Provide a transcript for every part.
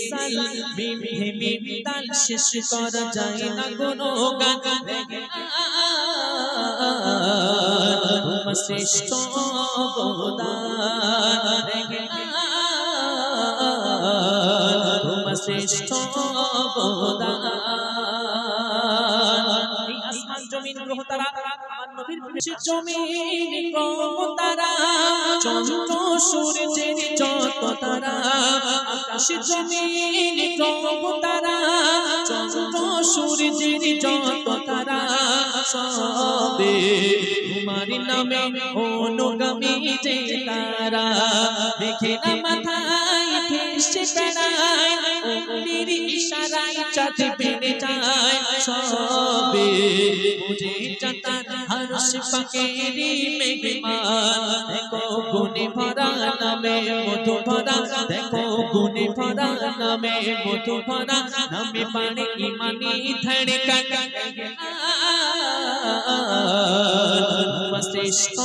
সাল মিম তাল শেষ করা যায় না কোনো গান তোমার শ্রেষ্ঠ অবদান তোমার শ্রেষ্ঠ অবদান এই আসমান জমিন গ্রহ তারা আমার নবীর প্রেমে জমিন গ্রহ তারা চন্দ্র সূর্যের যত তারা আকাশ জমিন গ্রহ তারা চন্দ্র সূর্যের যত তারা সবে তোমার নামে অনুগামী যে তারা দেখে না মাথায় ভেসে বেড়ায় অগ্নির ইশারায় চাঁদ বেড়ে যায় সবে বুঝে চাঁদার আরশ পাকেরই মেঘমান দেখো গুণে ভরা নামে মধু ভরা দেখো গুণে ভরা নামে মধু ভরা নামে পানে ইমানি ধড়কন শ্রেষ্ঠ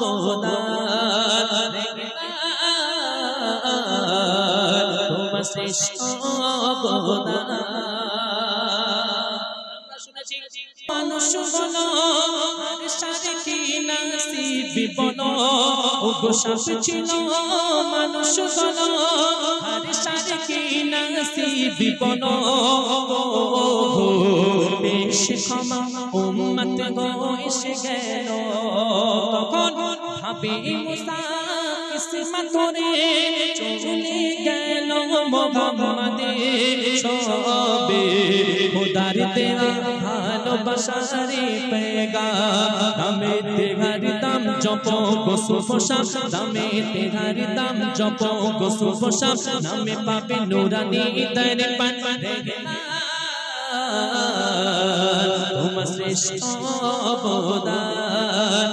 অবদান তোমার শ্রেষ্ঠ অবদান মানুষ বলো আর সারে কি নসিব বলো ও গো সাপ ছিল মানুষ বলো আর সারে কি নসিব বলো বেশ ক্ষমা উম্মত গো এসে গেল তখন ভাবে মুসা কিসমত রে চলে গেল মুহাম্মদে সবে খোদার দেয়া ভালোবাসারে পেগাম নামে তেহার দাম জপ গো সুফসা নামে তেহার দাম জপ গো সুফসা নামে পাবে নুরানি দরপান তোমার শ্রেষ্ঠ অবদান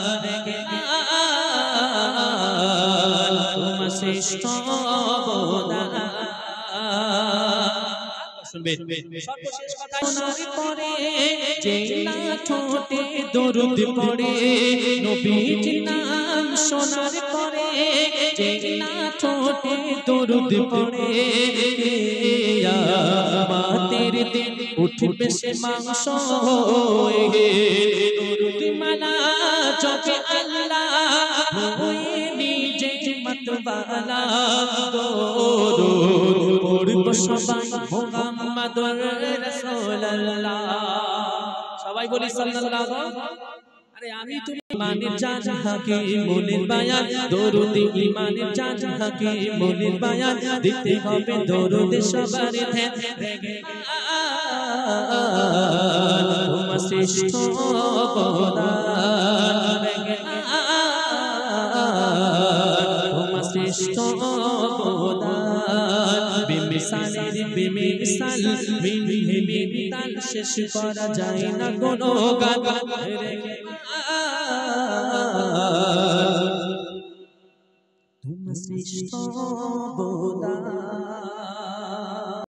তোমার শ্রেষ্ঠ অবদান সর্বশেষ কথা শোনার পরে যে না ঠোঁটে দরুদ পড়ে নবীজির নাম শোনার পরে যে না ঠোঁটে দরুদ পড়ে কিয়ামতের দিন উঠবে সে মাংস হয়ে দরুদ মালা জপে আল্লাহ হয়ে নিজে মতওয়ালা দরুদ পড়ব সবাই মুহাম্মাদুর রাসূলুল্লাহ সবাই বলি সাল্লাল্লাহু আরে আমি তুমি ইমানের জান হাকে মনের বায়ান দরুদ ইমানের জান হাকে মনের বায়ান দিতে হবে দরুদ সবার ধ্যান তোমার শ্রেষ্ঠ অবদান তোমার শ্রেষ্ঠ অবদান বেমিসালের বেমিসাল মিহিমিতাল শেষ করা যায় না কোনো গান তোমার শ্রেষ্ঠ অবদান